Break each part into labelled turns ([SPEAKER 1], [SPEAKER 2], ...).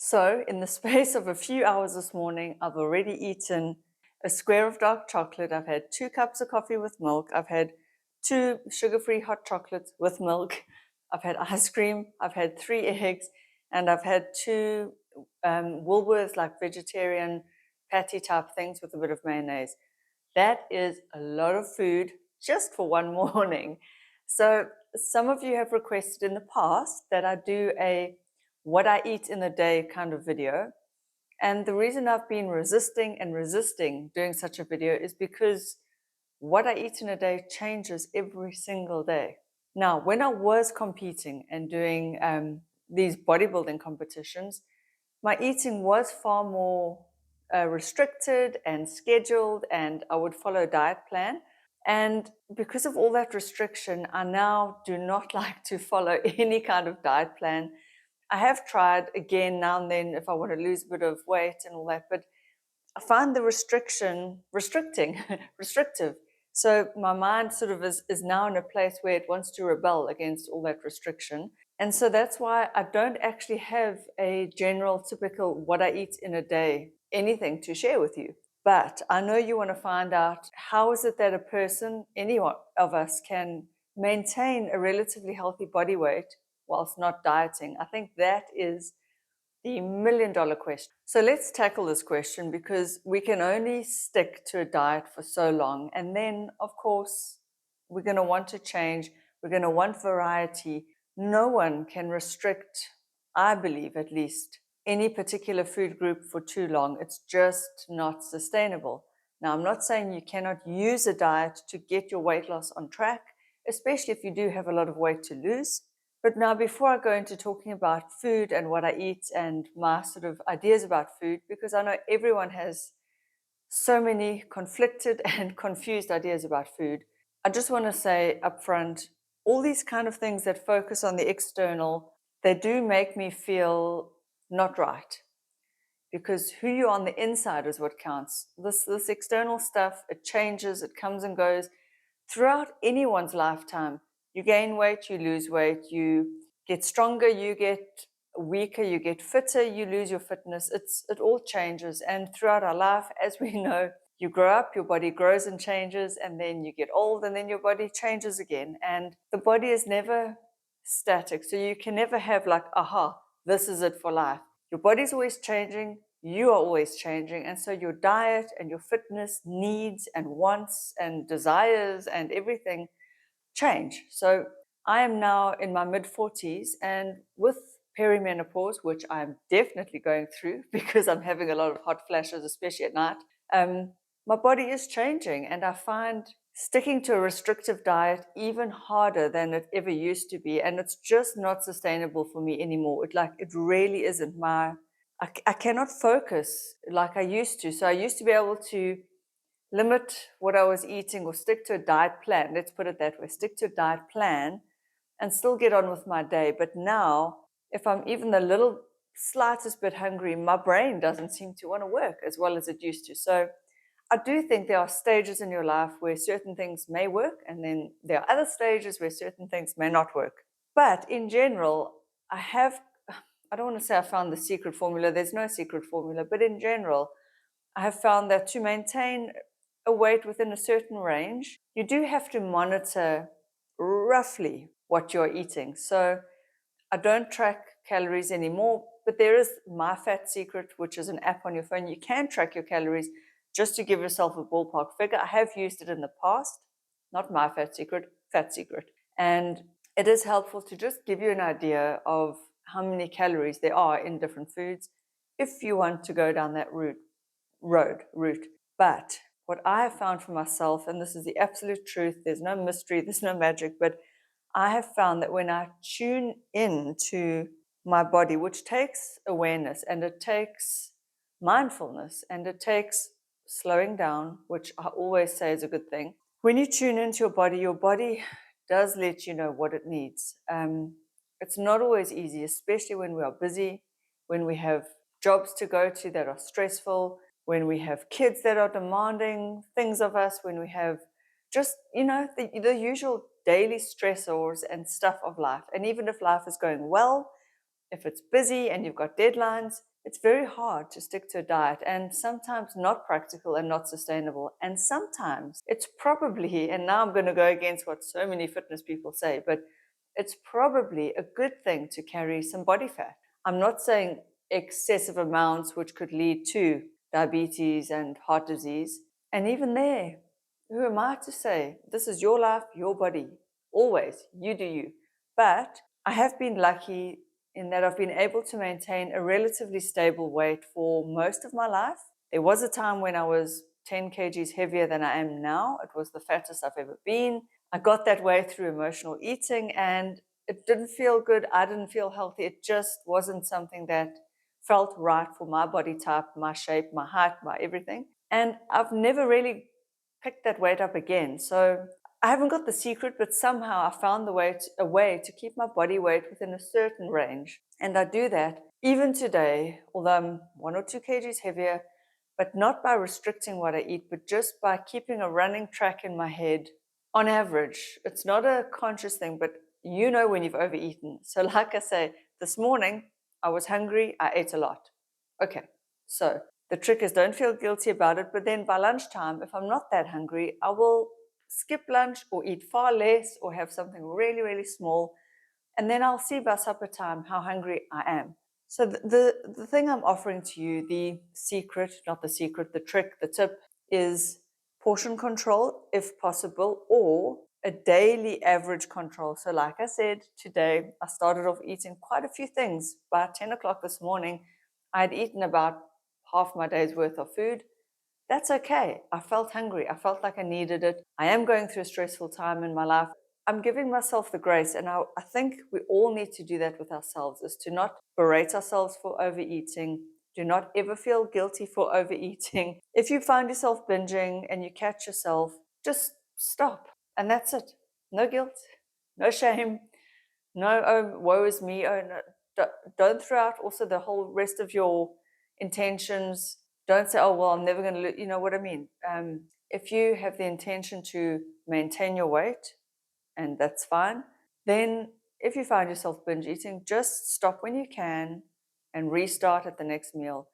[SPEAKER 1] So, in the space of a few hours this morning, I've already eaten a square of dark chocolate. I've had 2 cups of coffee with milk. I've had two sugar free hot chocolates with milk. I've had ice cream. I've had 3 eggs. And I've had two Woolworths, like vegetarian patty type things with a bit of mayonnaise. That is a lot of food just for one morning. So, some of you have requested in the past that I do a what I eat in a day kind of video. And the reason I've been resisting and resisting doing such a video is because what I eat in a day changes every single day. Now, when I was competing and doing these bodybuilding competitions, my eating was far more restricted and scheduled, and I would follow a diet plan. And because of all that restriction, I now do not like to follow any kind of diet plan. I have tried again now and then if I want to lose a bit of weight and all that, but I find the restricting, restrictive. So my mind sort of is now in a place where it wants to rebel against all that restriction. And so that's why I don't actually have a general typical what I eat in a day, anything to share with you. But I know you want to find out how is it that a person, any one of us, can maintain a relatively healthy body weight whilst not dieting. I think that is the $1 million question. So let's tackle this question because we can only stick to a diet for so long. And then, of course, we're going to want to change. We're going to want variety. No one can restrict, I believe at least, any particular food group for too long. It's just not sustainable. Now, I'm not saying you cannot use a diet to get your weight loss on track, especially if you do have a lot of weight to lose. But now, before I go into talking about food and what I eat and my sort of ideas about food, because I know everyone has so many conflicted and confused ideas about food, I just want to say upfront, all these kind of things that focus on the external, they do make me feel not right. Because who you are on the inside is what counts. This external stuff, it changes, it comes and goes throughout anyone's lifetime. You gain weight, you lose weight, you get stronger, you get weaker, you get fitter, you lose your fitness. It all changes. And throughout our life, as we know, you grow up, your body grows and changes, and then you get old, and then your body changes again. And the body is never static. So you can never have like, aha, this is it for life. Your body's always changing, you are always changing. And so your diet and your fitness needs and wants and desires and everything change. So I am now in my mid 40s, and with perimenopause, which I'm definitely going through because I'm having a lot of hot flashes, especially at night, my body is changing. And I find sticking to a restrictive diet even harder than it ever used to be. And it's just not sustainable for me anymore. It really isn't. I cannot focus like I used to. So I used to be able to limit what I was eating or stick to a diet plan. Let's put it that way, stick to a diet plan and still get on with my day. But now, if I'm even the little slightest bit hungry, my brain doesn't seem to want to work as well as it used to. So I do think there are stages in your life where certain things may work, and then there are other stages where certain things may not work. But in general, I don't want to say I found the secret formula, there's no secret formula, but in general, I have found that to maintain a weight within a certain range, you do have to monitor roughly what you're eating. So I don't track calories anymore, but there is My Fat Secret, which is an app on your phone. You can track your calories just to give yourself a ballpark figure. I have used it in the past, not My Fat Secret, Fat Secret. And it is helpful to just give you an idea of how many calories there are in different foods if you want to go down that route. But what I have found for myself, and this is the absolute truth, there's no mystery, there's no magic, but I have found that when I tune in to my body, which takes awareness and it takes mindfulness and it takes slowing down, which I always say is a good thing. When you tune into your body does let you know what it needs. It's not always easy, especially when we are busy, when we have jobs to go to that are stressful, when we have kids that are demanding things of us, when we have just, the usual daily stressors and stuff of life. And even if life is going well, if it's busy and you've got deadlines, it's very hard to stick to a diet, and sometimes not practical and not sustainable. And sometimes it's probably, and now I'm going to go against what so many fitness people say, but it's probably a good thing to carry some body fat. I'm not saying excessive amounts, which could lead to diabetes and heart disease. And even there, who am I to say? This is your life, your body. Always, you do you. But I have been lucky in that I've been able to maintain a relatively stable weight for most of my life. There was a time when I was 10 kgs heavier than I am now. It was the fattest I've ever been. I got that way through emotional eating, and it didn't feel good. I didn't feel healthy. It just wasn't something that felt right for my body type, my shape, my height, my everything. And I've never really picked that weight up again. So I haven't got the secret, but somehow I found a way to keep my body weight within a certain range. And I do that even today, although I'm 1 or 2 kgs heavier, but not by restricting what I eat, but just by keeping a running track in my head. On average, it's not a conscious thing, but you know when you've overeaten. So like I say, this morning I was hungry, I ate a lot. Okay, so the trick is don't feel guilty about it, but then by lunchtime, if I'm not that hungry, I will skip lunch or eat far less or have something really, really small. And then I'll see by supper time how hungry I am. So the thing I'm offering to you, the secret, not the secret, the trick, the tip is portion control if possible, or a daily average control. So like I said, today I started off eating quite a few things. By 10 o'clock this morning, I had eaten about half my day's worth of food. That's okay. I felt hungry. I felt like I needed it. I am going through a stressful time in my life. I'm giving myself the grace, and I think we all need to do that with ourselves, is to not berate ourselves for overeating. Do not ever feel guilty for overeating. If you find yourself binging and you catch yourself, just stop. And that's it. No guilt, no shame, no, oh, woe is me. Oh, no. Don't throw out also the whole rest of your intentions. Don't say, oh, well, I'm never going to, you know what I mean? If you have the intention to maintain your weight, and that's fine, then if you find yourself binge eating, just stop when you can and restart at the next meal.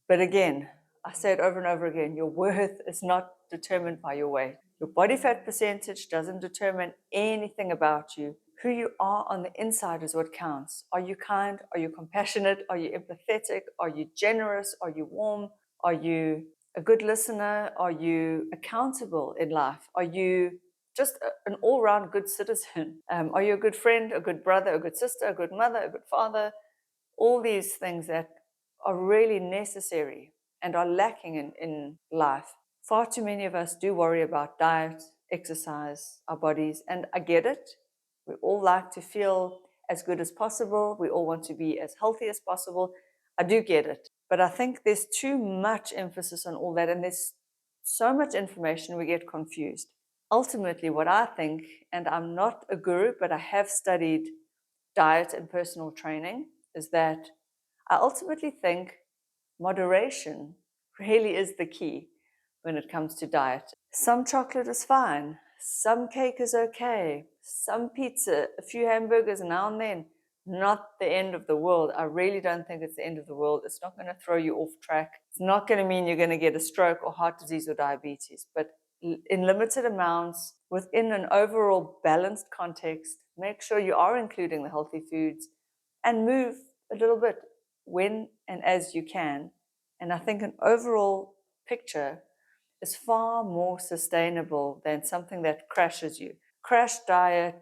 [SPEAKER 1] But again, I say it over and over again, your worth is not determined by your weight. Your body fat percentage doesn't determine anything about you. Who you are on the inside is what counts. Are you kind? Are you compassionate? Are you empathetic? Are you generous? Are you warm? Are you a good listener? Are you accountable in life? Are you just an all-round good citizen? Are you a good friend, a good brother, a good sister, a good mother, a good father? All these things that are really necessary and are lacking in life. Far too many of us do worry about diet, exercise, our bodies, and I get it. We all like to feel as good as possible. We all want to be as healthy as possible. I do get it. But I think there's too much emphasis on all that, and there's so much information we get confused. Ultimately, what I think, and I'm not a guru, but I have studied diet and personal training, is that I ultimately think moderation really is the key when it comes to diet. Some chocolate is fine, some cake is okay, some pizza, a few hamburgers now and then, not the end of the world. I really don't think it's the end of the world. It's not going to throw you off track. It's not going to mean you're going to get a stroke or heart disease or diabetes, but in limited amounts, within an overall balanced context, make sure you are including the healthy foods and move a little bit when and as you can. And I think an overall picture is far more sustainable than something that crashes you. Crash diet,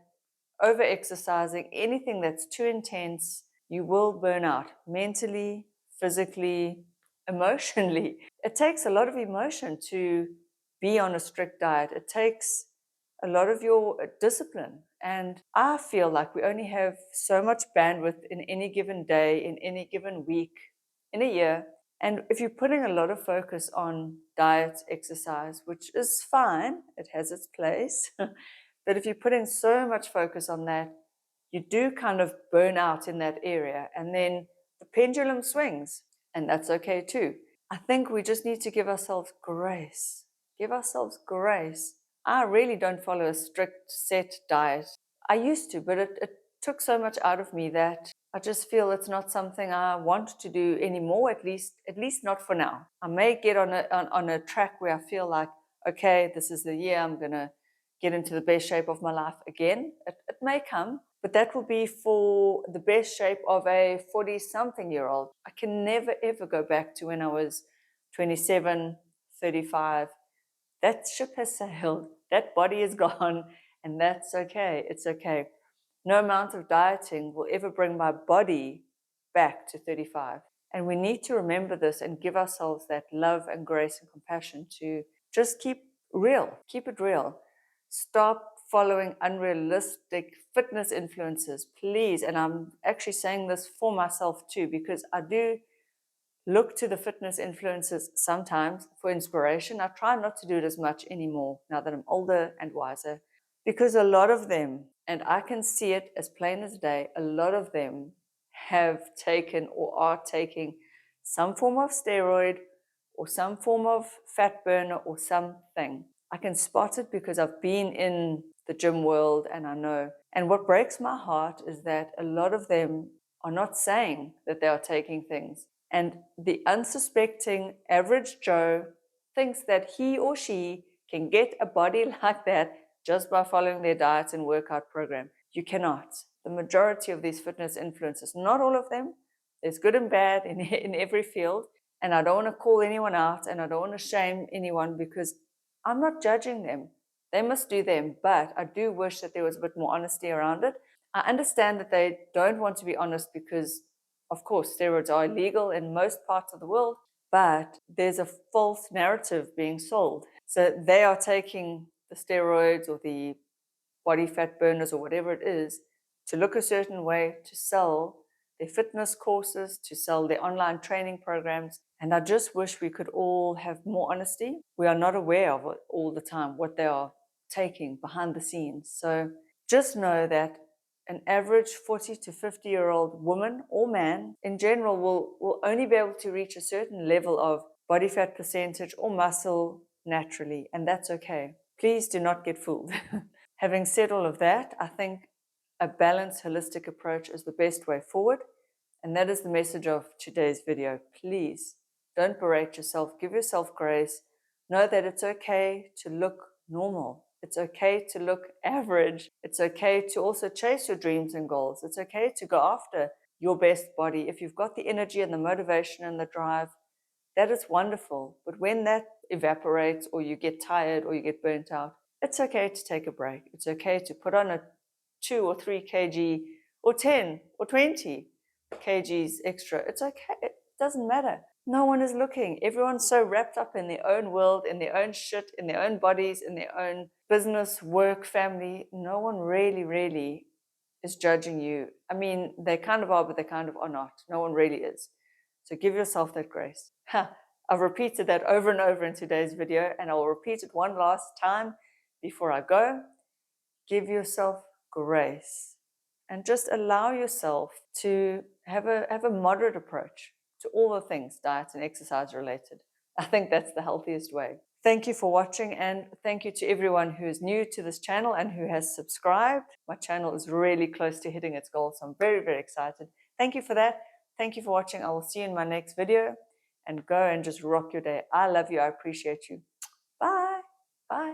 [SPEAKER 1] over exercising, anything that's too intense, you will burn out mentally, physically, emotionally. It takes a lot of emotion to be on a strict diet. It takes a lot of your discipline. And I feel like we only have so much bandwidth in any given day, in any given week, in a year. And if you're putting a lot of focus on diet, exercise, which is fine, it has its place, but if you're putting so much focus on that, you do kind of burn out in that area. And then the pendulum swings, and that's okay too. I think we just need to give ourselves grace. Give ourselves grace. I really don't follow a strict set diet. I used to, but it took so much out of me that I just feel it's not something I want to do anymore, at least not for now. I may get on a track where I feel like, okay, this is the year I'm gonna get into the best shape of my life again. It may come, but that will be for the best shape of a 40-something-year-old. I can never ever go back to when I was 27, 35. That ship has sailed. That body is gone, and that's okay. It's okay. No amount of dieting will ever bring my body back to 35. And we need to remember this and give ourselves that love and grace and compassion to just keep it real. Stop following unrealistic fitness influences, please. And I'm actually saying this for myself too, because I do look to the fitness influencers sometimes for inspiration. I try not to do it as much anymore now that I'm older and wiser, because a lot of them, and I can see it as plain as day, a lot of them have taken or are taking some form of steroid or some form of fat burner or something. I can spot it because I've been in the gym world and I know. And what breaks my heart is that a lot of them are not saying that they are taking things. And the unsuspecting average Joe thinks that he or she can get a body like that just by following their diet and workout program. You cannot. The majority of these fitness influencers, not all of them, there's good and bad in every field. And I don't want to call anyone out and I don't want to shame anyone because I'm not judging them. They must do them. But I do wish that there was a bit more honesty around it. I understand that they don't want to be honest because, of course, steroids are illegal in most parts of the world, but there's a false narrative being sold. So they are taking the steroids or the body fat burners or whatever it is to look a certain way, to sell their fitness courses, to sell their online training programs. And I just wish we could all have more honesty. We are not aware of it all the time, what they are taking behind the scenes. So just know that an average 40 to 50-year-old woman or man in general will only be able to reach a certain level of body fat percentage or muscle naturally, and that's okay. Please do not get fooled. Having said all of that, I think a balanced, holistic approach is the best way forward, and that is the message of today's video. Please don't berate yourself. Give yourself grace. Know that it's okay to look normal. It's okay to look average. It's okay to also chase your dreams and goals. It's okay to go after your best body. If you've got the energy and the motivation and the drive, that is wonderful. But when that evaporates or you get tired or you get burnt out, it's okay to take a break. It's okay to put on a 2 or 3 kg or 10 or 20 kgs extra. It's okay. It doesn't matter. No one is looking. Everyone's so wrapped up in their own world, in their own shit, in their own bodies, in their own business, work, family. No one really is judging you. I mean, they kind of are, but they kind of are not. No one really is. So give yourself that grace. I've repeated that over and over in today's video, and I'll repeat it one last time before I go. Give yourself grace and just allow yourself to have a moderate approach to all the things diet and exercise related. I think that's the healthiest way. Thank you for watching, and thank you to everyone who is new to this channel and who has subscribed. My channel is really close to hitting its goal, so I'm very excited. Thank you for that. Thank you for watching. I will see you in my next video, and go and just rock your day. I love you. I appreciate you. Bye. Bye.